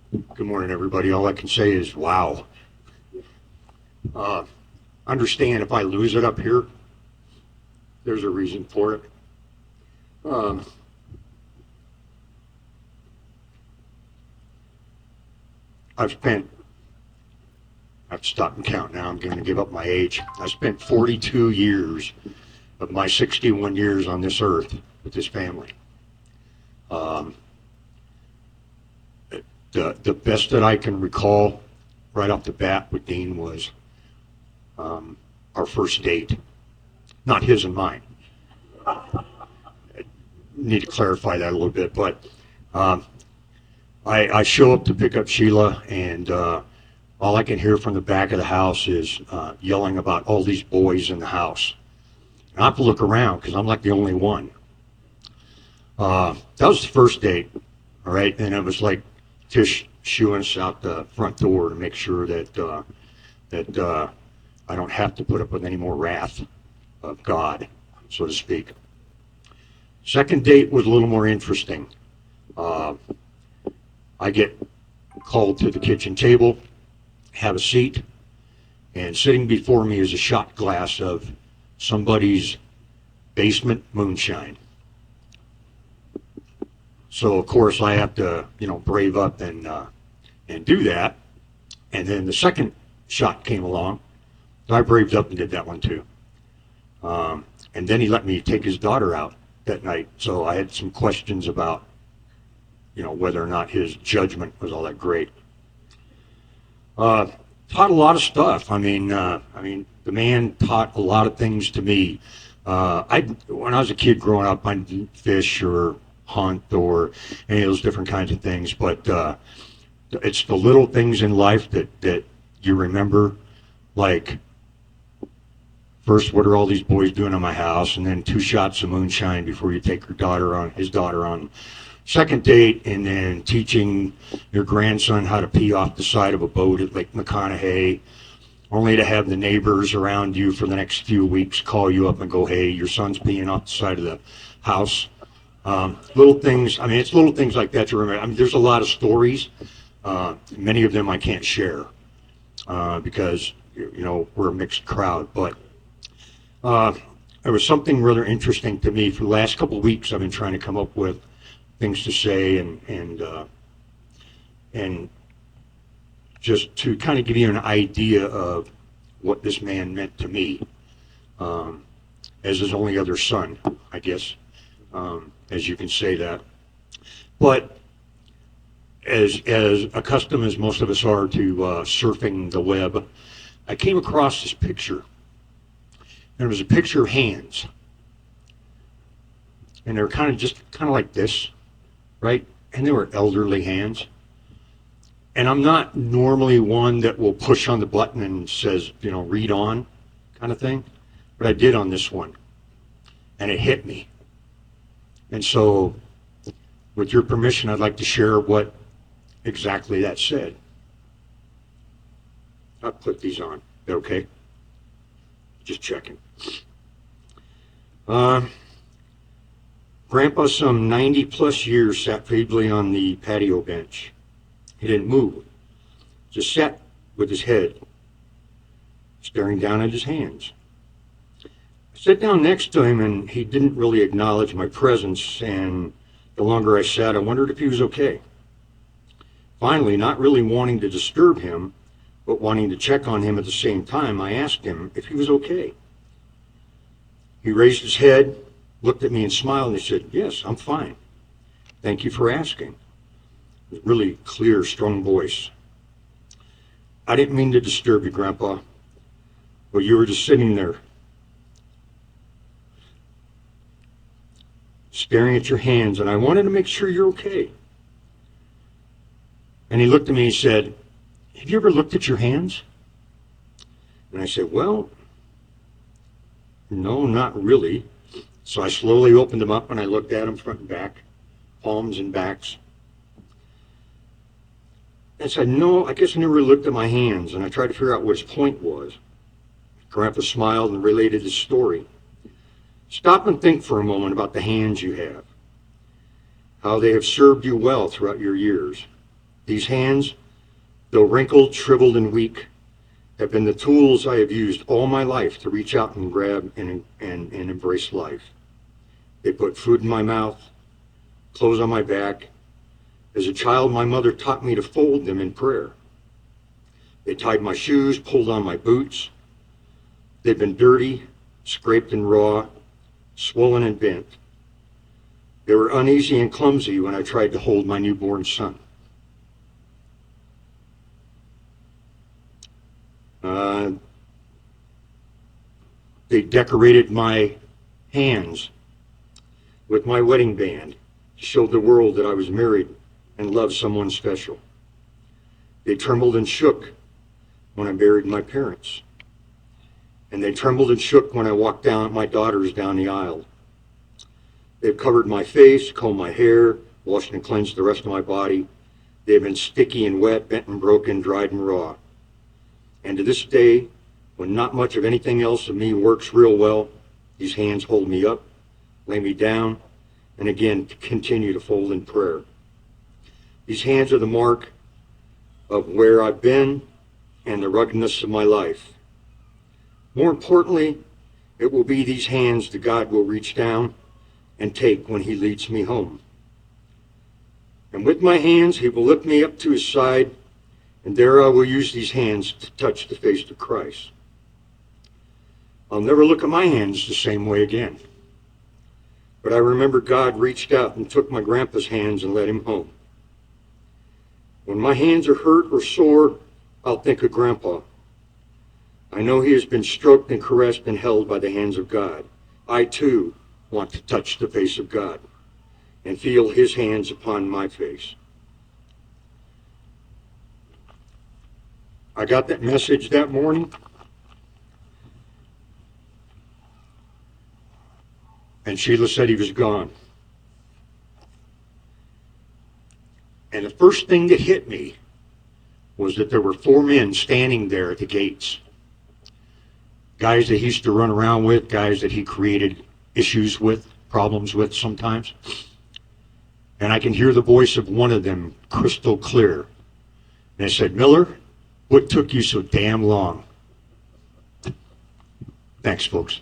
Good morning, everybody. All I can say is wow. Uh, Understand if I lose it up here, there's a reason for it. Um, I've spent, I have to stop and count now. I'm going to give up my age. I spent 42 years of my 61 years on this earth with this family. Um, the best that I can recall right off the bat with Dean was our first date, not his and mine. Need to clarify that a little bit, but um, I show up to pick up Sheila, and all I can hear from the back of the house is yelling about all these boys in the house. And I have to look around because I'm like the only one. That was the first date, all right, and it was like Tish shooing us out the front door to make sure that I don't have to put up with any more wrath of God, so to speak. Second date was a little more interesting. Uh, I get called to the kitchen table, have a seat, and sitting before me is a shot glass of somebody's basement moonshine. So of course I have to, brave up and do that. And then the second shot came along. I braved up and did that one too. And then he let me take his daughter out that night. So I had some questions about, whether or not his judgment was all that great. Taught a lot of stuff. The man taught a lot of things to me. When I was a kid growing up, I didn't fish or hunt or any of those different kinds of things, but it's the little things in life that you remember, like first, what are all these boys doing in my house, and then 2 shots of moonshine before you take his daughter on second date, and then teaching your grandson how to pee off the side of a boat at Lake McConaughey, only to have the neighbors around you for the next few weeks call you up and go, hey, your son's peeing off the side of the house. Little things, it's little things like that to remember. There's a lot of stories. Many of them I can't share because, we're a mixed crowd. But there was something rather interesting to me. For the last couple of weeks, I've been trying to come up with things to say and just to kind of give you an idea of what this man meant to me as his only other son, I guess, as you can say that. But as accustomed as most of us are to surfing the web, I came across this picture. And it was a picture of hands. And they're kind of like this, right? And they were elderly hands. And I'm not normally one that will push on the button and says, read on kind of thing. But I did on this one. And it hit me. And so, with your permission, I'd like to share what exactly that said. I'll put these on. Okay? Just checking. Grandpa, some 90 plus years, sat feebly on the patio bench. He didn't move, just sat with his head, staring down at his hands. I sat down next to him, and he didn't really acknowledge my presence, and the longer I sat, I wondered if he was okay. Finally, not really wanting to disturb him, but wanting to check on him at the same time, I asked him if he was okay. He raised his head, looked at me and smiled, and he said, yes, I'm fine. Thank you for asking. With a really clear, strong voice. I didn't mean to disturb you, Grandpa, but you were just sitting there, staring at your hands, and I wanted to make sure you're okay. And he looked at me and said, have you ever looked at your hands? And I said, well, no, not really. So I slowly opened them up and I looked at them front and back, palms and backs. And I said, no, I guess I never looked at my hands. And I tried to figure out what his point was. Grandpa smiled and related his story. Stop and think for a moment about the hands you have, how they have served you well throughout your years. These hands, though wrinkled, shriveled, and weak, have been the tools I have used all my life to reach out and grab and embrace life. They put food in my mouth, clothes on my back. As a child, my mother taught me to fold them in prayer. They tied my shoes, pulled on my boots. They've been dirty, scraped and raw, swollen and bent. They were uneasy and clumsy when I tried to hold my newborn son. They decorated my hands with my wedding band to show the world that I was married and loved someone special. They trembled and shook when I buried my parents. And they trembled and shook when I walked down my daughters down the aisle. They've covered my face, combed my hair, washed and cleansed the rest of my body. They've been sticky and wet, bent and broken, dried and raw. And to this day, when not much of anything else of me works real well, these hands hold me up, lay me down, and again continue to fold in prayer. These hands are the mark of where I've been and the ruggedness of my life. More importantly, it will be these hands that God will reach down and take when he leads me home. And with my hands, he will lift me up to his side, and there I will use these hands to touch the face of Christ. I'll never look at my hands the same way again. But I remember God reached out and took my grandpa's hands and led him home. When my hands are hurt or sore, I'll think of Grandpa. I know he has been stroked and caressed and held by the hands of God. I too want to touch the face of God and feel his hands upon my face. I got that message that morning, and Sheila said he was gone. And the first thing that hit me was that there were 4 men standing there at the gates. Guys that he used to run around with, guys that he created issues with, problems with sometimes. And I can hear the voice of one of them crystal clear. And I said, "Miller, what took you so damn long?" Thanks, folks.